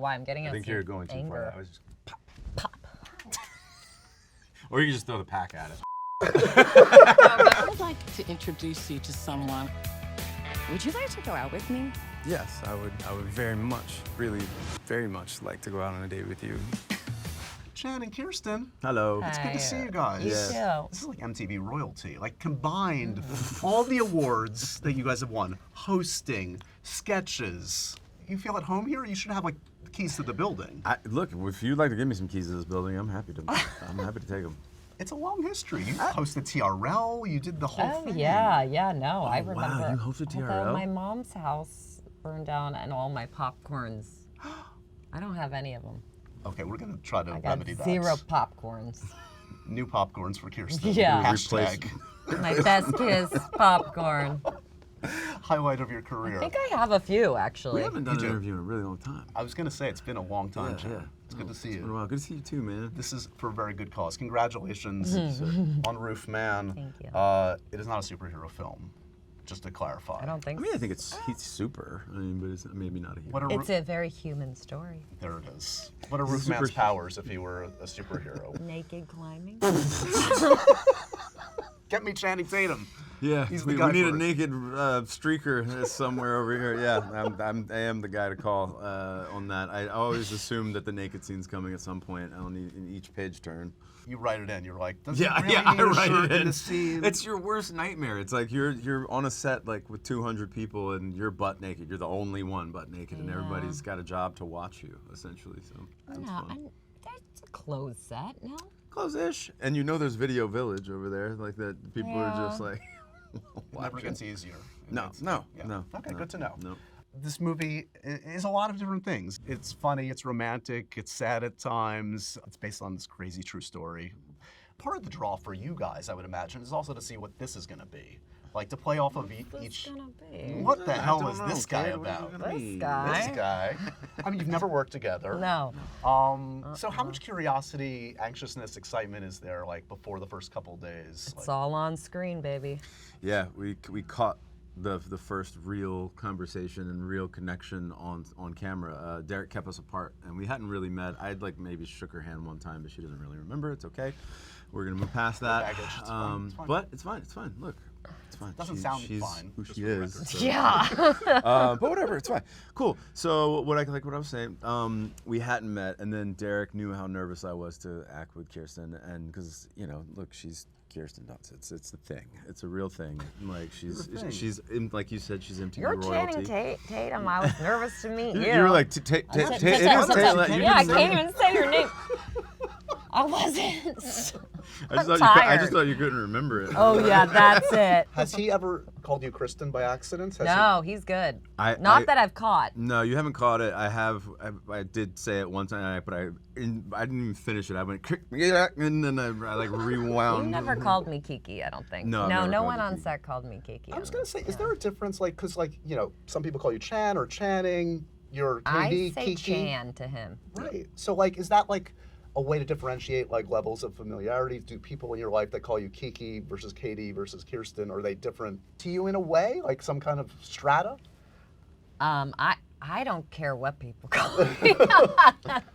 why. I'm getting I think you're going too anger. far. I was just pop. Or you can just throw the pack at it. I would like to introduce you to someone. Would you like to go out with me? Yes, I would very much, really very much like to go out on a date with you. Jen and Kirsten. Hello. It's good to see you guys. You too. This is like MTV royalty. Like combined, all the awards that you guys have won, hosting, sketches. You feel at home here? You should have like the keys to the building. Look, if you'd like to give me some keys to this building, I'm happy to take them. It's a long history. You hosted TRL. You did the whole thing. No, I remember. wow, you hosted although TRL? my mom's house burned down and all my popcorns. I don't have any of them. Okay, we're gonna try to I got remedy that. 0 popcorns. New popcorns for Kirsten. Yeah. Hashtag My best kiss popcorn. highlight of your career. I think I have a few actually. We haven't done You an do. interview in a really long time. I was gonna say it's been a long time, Jen. It's good to see It's been a you. while. Good to see you too, man. This is for a very good cause. Congratulations on Roof Man. Thank you. It is not a superhero film, just to clarify. I don't think I mean, I think he's super. I mean, but it's maybe not a hero. What are it's a very human story. There it is. What are Roof Man's powers if he were a superhero? Naked climbing. Get me Channing Tatum. Yeah, He's the we guy need a for it. naked streaker somewhere over here. Yeah, I am the guy to call on that. I always assume that the naked scene's coming at some point in each page turn. You write it in. You're like, does Yeah, he really yeah, need I a write shirt it in in. the scene? It's your worst nightmare. It's like you're on a set like with 200 people and you're butt naked. You're the only one butt naked, and everybody's got a job to watch you essentially. So that's No, fun. that's a closed set, no? Close-ish, and you know there's Video Village over there, like that. People are just like. It never gets easier. No. Okay, good to know. No. This movie is a lot of different things. It's funny, it's romantic, it's sad at times. It's based on this crazy true story. Part of the draw for you guys, I would imagine, is also to see what this is going to be. Like to play off of each. Gonna be? What the I hell don't is know, this guy kid. What is it about? gonna This be? guy. This guy. I mean, you've never worked together. No. So how much curiosity, anxiousness, excitement is there like before the first couple days? It's all on screen, baby. Yeah, we caught the first real conversation and real connection on camera. Derek kept us apart, and we hadn't really met. I'd like maybe shook her hand one time, but she doesn't really remember. It's okay. We're gonna move past that. baggage, it's fine, it's fine. But it's fine. It's fine. Look, it's fine. Doesn't sound she's fine, who just she for the is. record. so- Yeah. But whatever, it's fine. Cool. So what I was saying, we hadn't met, and then Derek knew how nervous I was to act with Kirsten, and because look, she's Kirsten Dunst. It's the thing. It's a real thing. Like she's like you said, she's MTV You're royalty. Channing Tatum. I was nervous to meet you. You were like, it is Taylor. You Yeah, I didn't can't know. even say your name. I wasn't. I just tired. thought you couldn't remember it. Oh yeah, that's it. Has he ever called you Kristen by accident? Has No, he's good. I- Not that I've caught. No, you haven't caught it. I did say it one time, but I didn't even finish it. I went, and then I like rewound. You never called me Kiki, I don't think. No, I've no never called one you on Kiki. set called me Kiki. I was gonna say, is there a difference, like, because, like, some people call you Chan or Channing. You're I KD, say Kiki. Chan to him. Right. So, like, is that like a way to differentiate like levels of familiarity? Do people in your life that call you Kiki versus Katie versus Kirsten, are they different to you in a way, like some kind of strata? I don't care what people call me.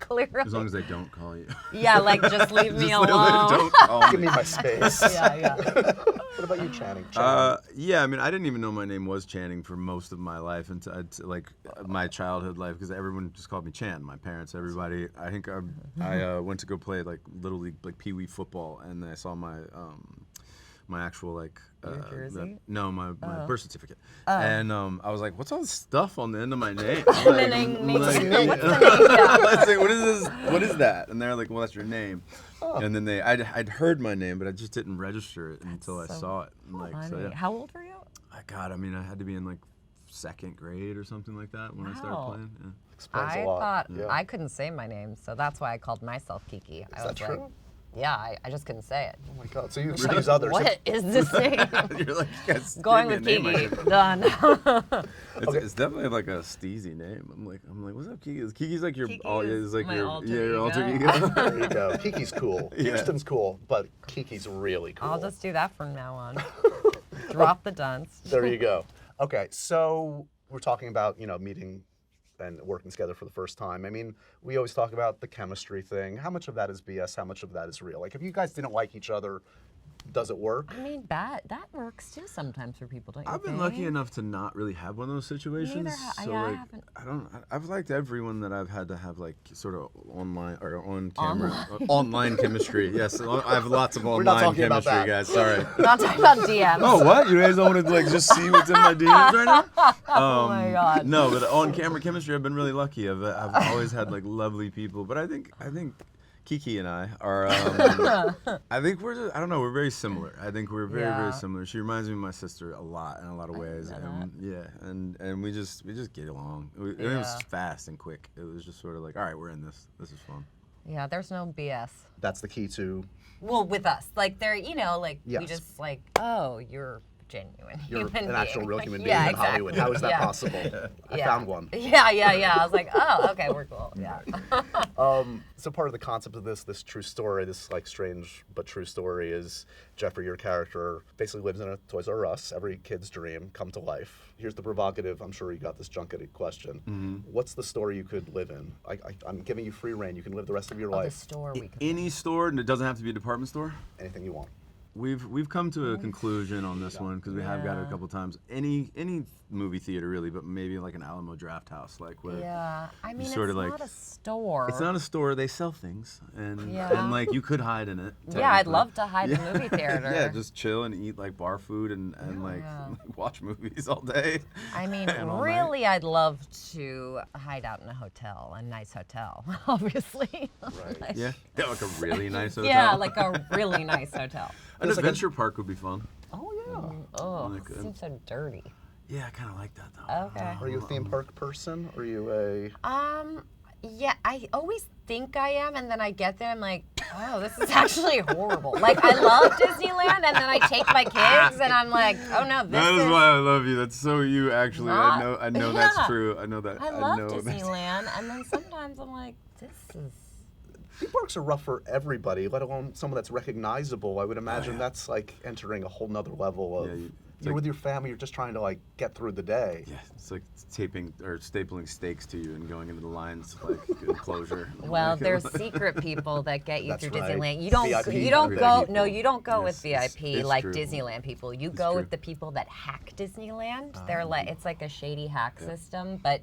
Clearly. As long as they don't call you. Yeah, like just leave me Just alone. don't call Give me. me my space. Yeah. What about you, Channing? Yeah, I mean, I didn't even know my name was Channing for most of my life, until like my childhood life, because everyone just called me Chan. My parents, everybody. I think I went to go play like little league, like pee wee football, and I saw my actual like Your jersey? my birth certificate, Oh. and I was like, what's all this stuff on the end of my name? What's the name? Like, Yeah. I was like, what is this? What is that? And they're like, well, that's your name. Oh. And then I'd heard my name, but I just didn't register it until I so saw it. And like, so Funny. yeah. How old were you? I mean, I had to be in like second grade or something like that when I started Wow. playing. Yeah. Explains I a lot. thought Yeah. I couldn't say my name, so that's why I called myself Kiki. I Is was that like, true? yeah, I just couldn't say it. Oh my God. So you excuse others. What is this name? You're like, you guys Going gave with me a name I Kiki. could- Done. It's definitely like a steezy name. I'm like, what's up, Kiki? Kiki's like your, Kiki is like is my your, alter yeah, your alter ego. ego. There you go. Kiki's cool. Yeah. Kirsten's cool, but Kiki's really cool. I'll just do that from now on. Drop the dunce. There you go. Okay, so we're talking about, meeting and working together for the first time. I mean, we always talk about the chemistry thing. How much of that is BS? How much of that is real? Like, if you guys didn't like each other, does it work? I mean, that works too sometimes for people, don't you I've been think? lucky enough to not really have one of those situations. So I like, haven't. I've liked everyone that I've had to have like sort of online or on camera, online chemistry. Yes, I have lots of We're not online talking about chemistry, that. guys. Sorry. We're not talking about DMs. Oh, what? You guys don't want to like just see what's in my DMs right now? Oh my God. No, but on camera chemistry, I've been really lucky. I've always had like lovely people, but I think Kiki and I are. I think we're just, I don't know. We're very similar. I think we're very Yeah. similar. She reminds me of my sister a lot in a lot of ways. know And yeah, and we just get along. It was Yeah. fast and quick. It was just sort of like, all right, we're in this. This is fun. Yeah, there's no BS. That's the key to Well, with us, like they're, you know, like we Yes. just like, oh, you're genuine you're human an actual being. real human being Yeah, in Hollywood. How is that Yeah. possible? I Yeah. found one. Yeah. I was like, oh, okay, we're cool. Yeah. So part of the concept of this true story, this like strange but true story, is Jeffrey, your character, basically lives in a Toys R Us, every kid's dream come to life. Here's the provocative, I'm sure you got this junket question. What's the store you could live in? I'm giving you free reign. You can live the rest of your Oh, the life, store we could. Any store, and it doesn't have to be a department store. anything you want. We've come to a conclusion on this one because we have got it a Yeah. couple times. Any movie theater really, but maybe like an Alamo Draft House, like where Yeah, I mean, it's sorta not like- a store. it's not a store. They sell things, and Yeah. like you could hide in it. Yeah, I'd technically. love to hide in a movie theater. Yeah, just chill and eat like bar food and like Yeah. watch movies all day. I mean, and all night. really, I'd love to hide out in a hotel, a nice hotel, obviously. Right. Yeah, like a really nice hotel. Yeah, like a really nice hotel. an There's like a- adventure park would be fun. Oh yeah. Oh, Really it good. seems so dirty. Yeah, I kind of like that though. Okay. Are you a theme park person? Are you a Yeah, I always think I am, and then I get there, I'm like, oh, this is actually horrible. Like, I love Disneyland, and then I take my kids, and I'm like, oh no, this That is is. why I love you. That's so you. Actually, Not- I know Yeah. that's true. I know that. I love know that's- Disneyland, and then sometimes I'm like, this is. theme parks are rough for everybody, let alone someone that's recognizable. I would imagine that's like entering a whole nother level of Yeah, it's you're like- with your family, you're just trying to like get through the day. Yeah, it's like taping or stapling stakes to you and going into the lines like enclosure. Well, Like, there's secret people that get you That's through right. Disneyland. You don't VIP you don't go people. no, you don't go with Yes, VIP it's like true. Disneyland people. You go with true. the people that hack Disneyland. They're like it's like a shady hack system, but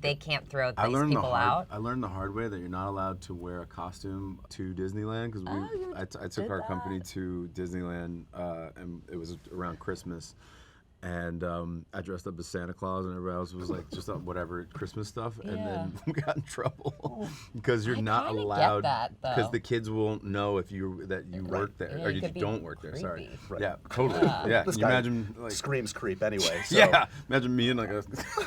they can't throw I these learned the people hard. out. I learned the hard way that you're not allowed to wear a costume to Disneyland because you I took did our company that. to Disneyland and it was around Christmas. And I dressed up as Santa Claus, and everybody else was like just whatever Christmas stuff, and then we got in trouble because you're I not kinda get allowed that, because though. the kids won't know if you work there Yeah, or you you could be don't work there. Sorry, creepy. Right. yeah, totally, yeah. This Can you guy imagine like screams creep anyway. So. yeah, imagine me in like a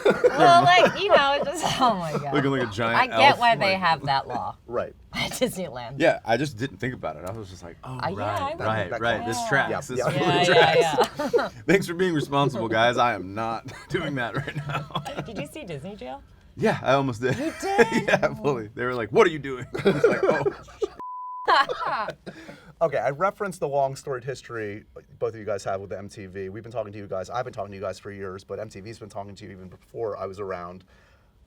Well, like, you know, it's just oh my god. looking like a giant. I get elf, why they like- have that law Right. at Disneyland. Yeah, I just didn't think about it. I was just like, oh, Yeah, I right, would- right. This Yeah. tracks. Yeah, This yeah. really Yeah, tracks. yeah. Thanks for being responsible, guys. I am not doing that right now. Did you see Disney Jail? Yeah, I almost did. You did? Yeah, fully. They were like, "What are you doing?" I was like, "Oh." Okay, I referenced the long storied history both of you guys have with the MTV. We've been talking to you guys. I've been talking to you guys for years, but MTV's been talking to you even before I was around.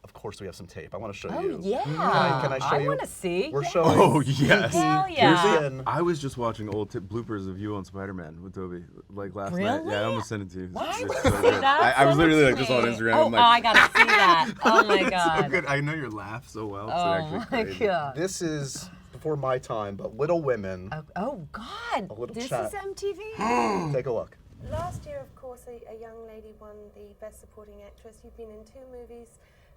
Of course, we have some tape. I want to show Oh you. yeah. Can I show you? want to see. We're showing. Oh yes. Hell yeah. Here's in. I was just watching old bloopers of you on Spider-Man with Toby, like last night. Really? Yeah, I almost sent it to you. Why It's would so you see good. that? I was Send it literally to like just on me. Instagram. Oh, I'm like, I gotta see that. Oh my so god. good. I know your laugh so well. It's Oh actually my crazy. god. This is before my time, but Little Women. Oh god. A little This chat. is MTV. Take a look. Last year, of course, a young lady won the Best Supporting Actress. You've been in 2 movies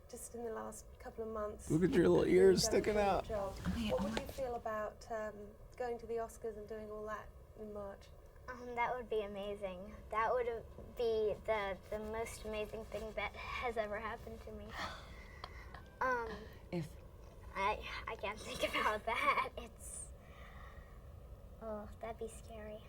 just in the last couple of months. Look at your little You've ears done a sticking great out. job. What would you feel about going to the Oscars and doing all that in March? That would be amazing. That would be the most amazing thing that has ever happened to me. If I can't think about that. That'd be scary.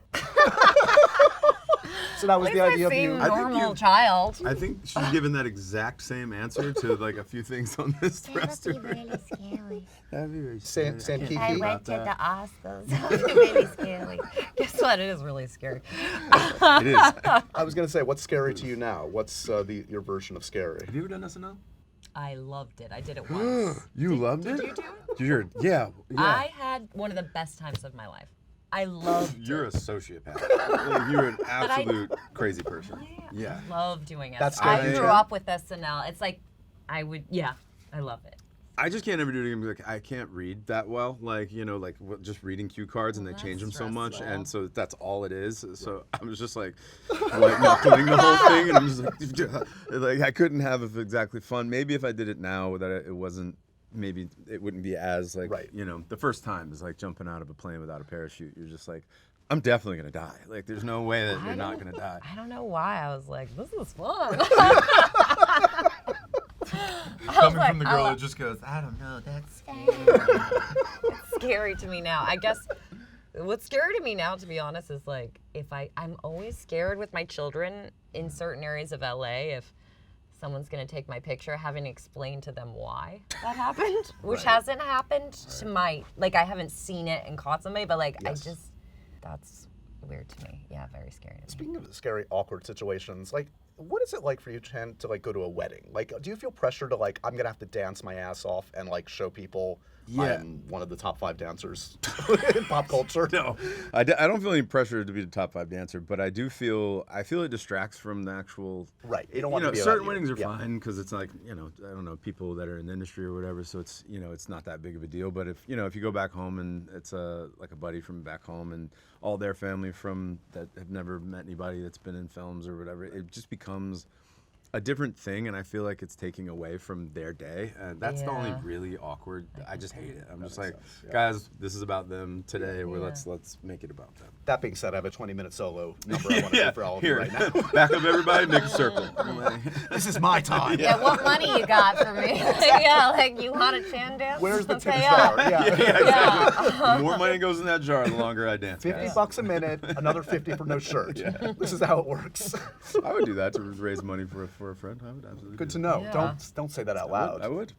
So that was the idea of same you. I think normal you- child. I think she's given that exact same answer to like a few things on this press That would be tour. really scary. That'd be very Sam scary. I can't Kiki. I think went about to that. the Oscars. That was really scary. Guess what? It is really scary. It is. I was gonna say, what's scary to you now? What's your version of scary? Have you ever done SNL? I loved it. I did it once. You loved it? Did you do it? Yeah. I had one of the best times of my life. I loved You're a sociopath. Like, you're an absolute crazy person. Yeah. I love doing it. That's I scary. grew up with SNL. It's like, I love it. I just can't ever do it again. Like, I can't read that well. Like, you know, like just reading cue cards and they change them so much, stressful. and so that's all it is. So I was just like knuckling the whole thing, and I'm just like I couldn't have it exactly fun. Maybe if I did it now, that it wasn't. Maybe it wouldn't be as like you know, the first time is like jumping out of a plane without a parachute. You're just like, I'm definitely gonna die. Like, there's no way that you're not gonna die. I don't know why. I was like, this is fun. Coming from the girl that just goes, I don't know, that's It's scary to me now. I guess what's scary to me now, to be honest, is like if I'm always scared with my children in certain areas of LA if someone's gonna take my picture, having to explain to them why that happened, which hasn't happened to my, like I haven't seen it and caught somebody, but like that's weird to me. Yeah, very scary to me. Speaking of scary, awkward situations, like, what is it like for you, Chan, to like go to a wedding? Like, do you feel pressure to like, I'm gonna have to dance my ass off and like show people I'm one of the top 5 dancers in pop culture? No, I don't feel any pressure to be the top 5 dancer, but I feel it distracts from the actual. Right. You don't want You know, to be certain about weddings you. are fine because it's like, you know, I don't know, people that are in the industry or whatever, so it's, you know, it's not that big of a deal. But if you go back home and it's like a buddy from back home and all their family from that have never met anybody that's been in films or whatever, it just becomes a different thing, and I feel like it's taking away from their day, and that's the only really awkward. I just hate it. I'm just like, guys, this is is about them today. Where let's make it about them. That being said, I have a 20-minute solo number I want to do for all of you right now. Back up, everybody, make a circle. This is my time. Yeah, what money you got for me? Yeah, like you want a Chan dance? Where's the tip Pay jar? up. Yeah. Exactly. The more money goes in that jar, the longer I dance. 50 guys. bucks a minute, another 50 for no shirt. This is how it works. I would do that to raise money for a friend. I would absolutely. Good do to that. know. Yeah. Don't say that out loud. I would.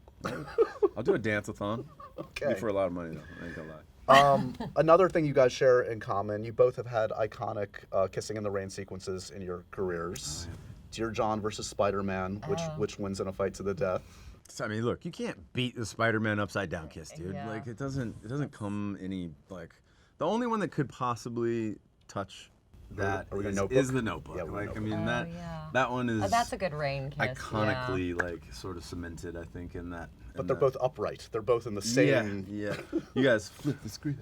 I'll do a dance-a-thon. Okay. Be for a lot of money though. I ain't gonna lie. Another thing you guys share in common, you both have had iconic kissing in the rain sequences in your careers. Dear John versus Spider-Man, which wins in a fight to the death. So, I mean, look, you can't beat the Spider-Man upside down kiss, dude. Yeah. Like it doesn't come any like. The only one that could possibly touch that Are we gonna is Notebook? the Notebook. Yeah, we're like I Notebook. mean yeah. that one is. That's a good rain kiss. iconically like sort of cemented, I think, in that. But they're both upright. They're both in the same. Yeah. You guys flip the screen.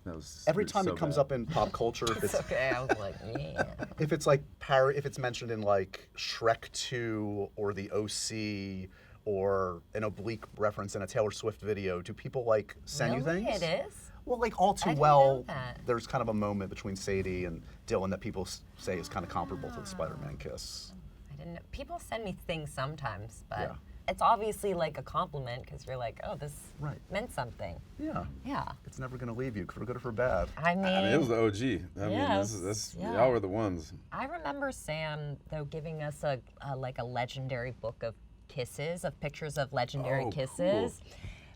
That was Every time so it comes bad. up in pop culture, if It's it's okay. I was like, yeah. if it's like if it's mentioned in like Shrek 2 or the OC or an oblique reference in a Taylor Swift video, do people like send you Really? things? It is? Well, like All Too didn't Well, know that. there's kind of a moment between Sadie and Dylan that people say is kind of comparable to the Spider-Man kiss. I didn't know. People send me things sometimes, but Yeah. it's obviously like a compliment because you're like, oh, this Right. meant something. Yeah. Yeah. It's never going to leave you, for good or for bad. I mean, I mean, it was the OG. I mean, Yes, this yeah. y'all were the ones. I remember Sam though giving us a like a legendary book of kisses, of pictures of legendary Oh, kisses.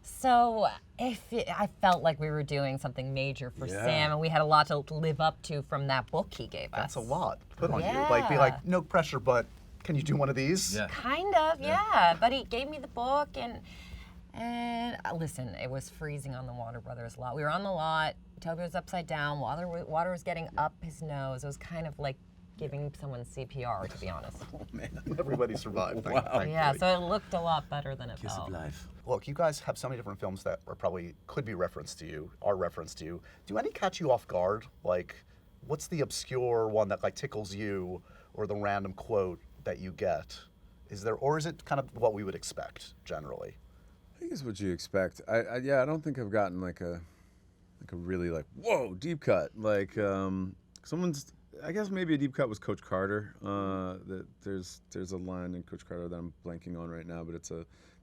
So I felt like we were doing something major for Yeah. Sam, and we had a lot to live up to from that book he gave us. That's a lot to put on you. Like, be like, no pressure, but can you do one of these? Yeah. Kind of, yeah. But he gave me the book, and listen, it was freezing on the Water Brothers lot. We were on the lot. Toby was upside down. Water was getting up his nose. It was kind of like giving someone CPR, to be honest. Everybody survived. Thankfully. Yeah, so it looked a lot better than it Kiss felt. of life. Look, you guys have so many different films that are probably could be referenced to you, are referenced to you. Do any catch you off guard? Like, what's the obscure one that like tickles you, or the random quote that you get? Is there, or is it kind of what we would expect generally? I think it's what you expect. I don't think I've gotten like a really like whoa deep cut. Like someone's. I guess maybe a deep cut was Coach Carter. That there's a line in Coach Carter that I'm blanking on right now, but it's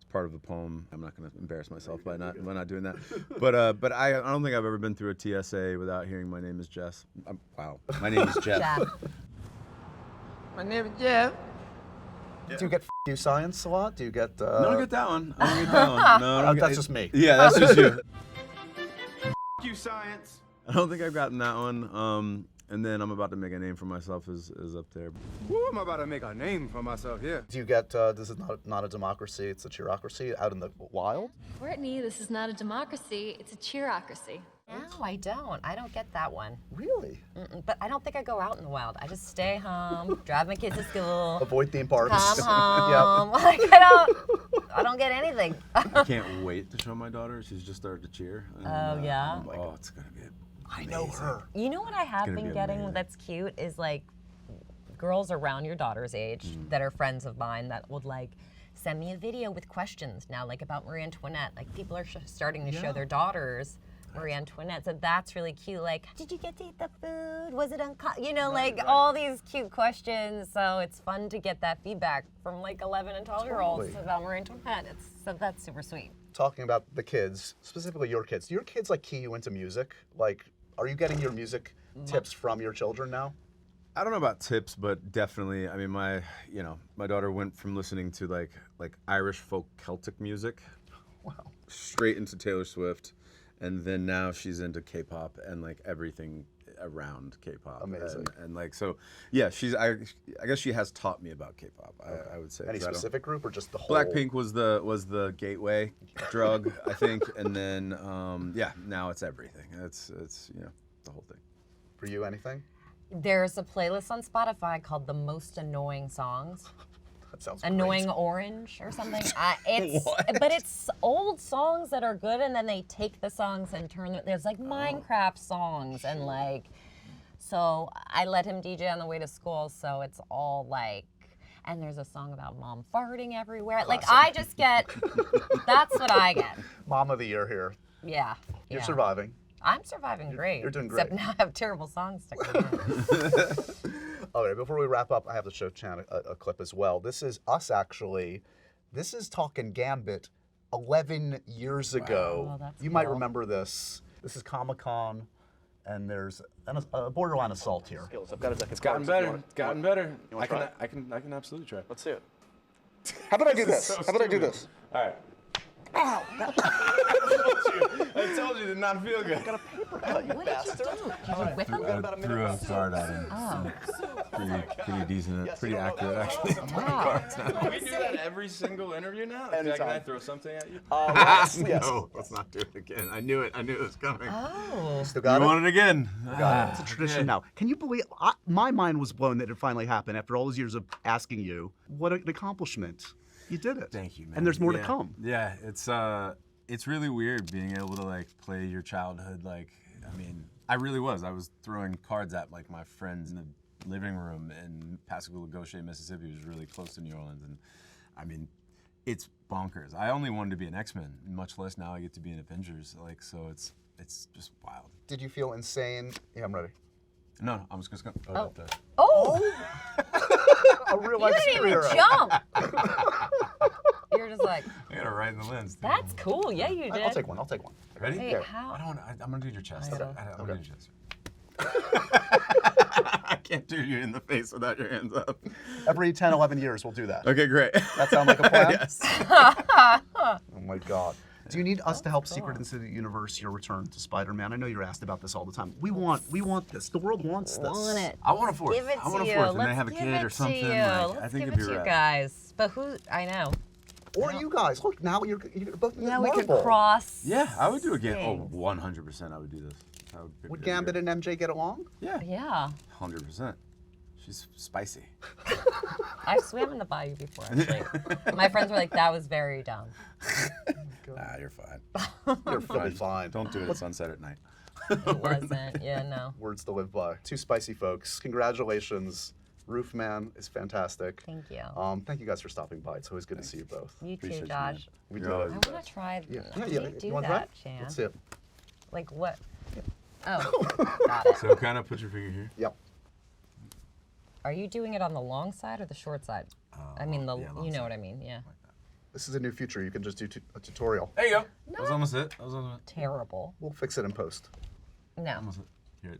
part of the poem. I'm not going to embarrass myself by not doing that. But I don't think I've ever been through a TSA without hearing my name is Jess. Wow, my name is Jeff. Jeff. My name is Jeff. Do you get you science a lot? Do you get? No, I don't get that one. I don't get that one. No, I don't get, that's just me. Yeah, that's just you. You science. I don't think I've gotten that one. and then I'm about to make a name for myself is up there. Woo, I'm about to make a name for myself, yeah. Do you get this is not a democracy, it's a cheerocracy out in the wild? Brittany, this is not a democracy, it's a cheerocracy. No, I don't. I don't get that one. Really? But I don't think I go out in the wild. I just stay home, drive my kids to school, Avoid theme parks. come home. Yep. Like, I don't get anything. I can't wait to show my daughter. She's just started to cheer. And, Oh, yeah? I'm like, oh, it's gonna be. I know her. You know what I have gonna been be getting amazing. that's cute is like girls around your daughter's age that are friends of mine that would like send me a video with questions now, like about Marie Antoinette. Like people are starting to show their daughters Marie Antoinette, so that's really cute. Like, did you get to eat the food? Was it you know, all these cute questions. So it's fun to get that feedback from like 11 and 12-year-olds Totally. about Marie Antoinette. So that's super sweet. Talking about the kids, specifically your kids. Do your kids like key you into music? Like, are you getting your music tips from your children now? I don't know about tips, but definitely. I mean, my daughter went from listening to like Irish folk Celtic music, straight into Taylor Swift, and then now she's into K-pop and like everything around K-pop. Amazing. And like so, yeah, I guess she has taught me about K-pop. I would say. Any 'cause I don't- specific group or just the whole? Blackpink was the gateway drug, I think, and then now it's everything. It's the whole thing. For you, anything? There's a playlist on Spotify called The Most Annoying Songs. That sounds Annoying great. Orange or something. But it's old songs that are good, and then they take the songs and turn them. There's like Minecraft songs and like. So I let him DJ on the way to school, so it's all like. And there's a song about mom farting everywhere. Like I just get. That's what I get. Mom of the year here. Yeah. You're yeah. surviving. I'm surviving great. you're doing Except great. now I have terrible songs sticking in. All right, before we wrap up, I have to show Chan a clip as well. This is us actually. This is Talkin' Gambit 11 years ago. Oh, that's you might cool. remember this. This is Comic-Con, and there's a borderline assault here. It's gotten better. It's gotten better. wanna I try? can absolutely try. Let's see it. How about I do this? How about I do this? All right. I told you it did not feel good. What did you do? Did you whip him? I threw a card at him. Oh. Pretty decent, pretty accurate actually. Wow. We do that every single interview now? Can I throw something at you? Yes. No, let's not do it again. I knew it was coming. Oh. Still got You it? want it again? It's a tradition now. Can you believe? My mind was blown that it finally happened after all those years of asking you. What an accomplishment! You did it. Thank you, man. And there's more to Yeah. come. Yeah, it's really weird being able to like play your childhood. Like, I mean, I really was. I was throwing cards at like my friends in the living room in Pascagoula, Goshen, Mississippi, which is really close to New Orleans, and I mean, it's bonkers. I only wanted to be an X-Men, much less now I get to be an Avengers. Like, so it's just wild. Did you feel insane? Yeah, I'm ready. No, I'm just gonna. Oh. that- Oh! A real You life didn't even superhero. jump. You're just like, I got it right in the lens. dude. that's cool. Yeah, you did. I'll take one. I'll take one. Ready? Wait, Yeah. how? I don't want. I'm gonna do your chest. I know. I'm gonna do your chest. I can't do you in the face without your hands up. Every 10, 11 years, we'll do that. Okay, great. That sound like a plan? Yes. Oh my God. Do you need us to help Secret into the Universe your return to Spider-Man? I know you're asked about this all the time. We want this. The world wants this. Want it. I want a fourth. Give it I want to a you. fourth, and Let's then have a give kid it or to something. you. Like, I Let's think give it'd it be to you rad. guys. But who? I know. Or you guys. Look, now you're both in Now we could Marvel. cross. Yeah, I would do a game. Oh, things. 100%. I would do this. Would Gambit and MJ get along? Yeah. Yeah. 100%. She's spicy. I swam in the bayou before, actually. My friends were like, that was very dumb. Nah, you're fine. You'll be fine. Don't do it at sunset at night. It wasn't. Yeah, no. Words to live by. Two spicy folks. Congratulations. Roofman is fantastic. Thank you. Thank you guys for stopping by. It's always good to see you both. You too, Appreciate you, man. Josh. We You're do always it. I want to try. Yeah. How do Yeah, you do want that, to Chan? Let's see it. Like what? Oh, got it. So kind of put your finger here. Yep. Are you doing it on the long side or the short side? I mean, yeah, long you know side. what I mean, yeah. This is a new feature. You can just do a tutorial. There you go. That was almost it. That was almost it. Terrible. We'll fix it in post. No, Almost it. Here,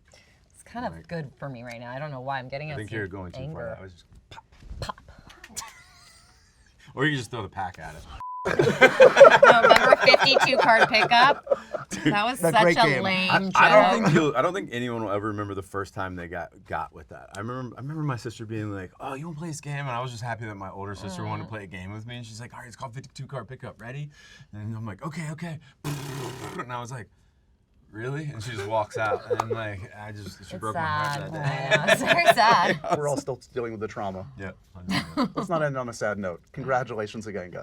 it's kind of good for me right now. I don't know why I'm getting I out think some you're going too anger. far. I was just pop. Or you can just throw the pack at it. No, remember 52 card pickup? That was That such great a game. lame joke. I don't think anyone will ever remember the first time they got with that. I remember my sister being like, "Oh, you want to play this game?" And I was just happy that my older sister wanted to play a game with me. And she's like, "All right, it's called 52 card pickup. Ready?" And I'm like, "Okay." And I was like, "Really?" And she just walks out. And like, she broke my heart that day. I know, it's very sad. We're all still dealing with the trauma. Yeah. Let's not end on a sad note. Congratulations again, guys.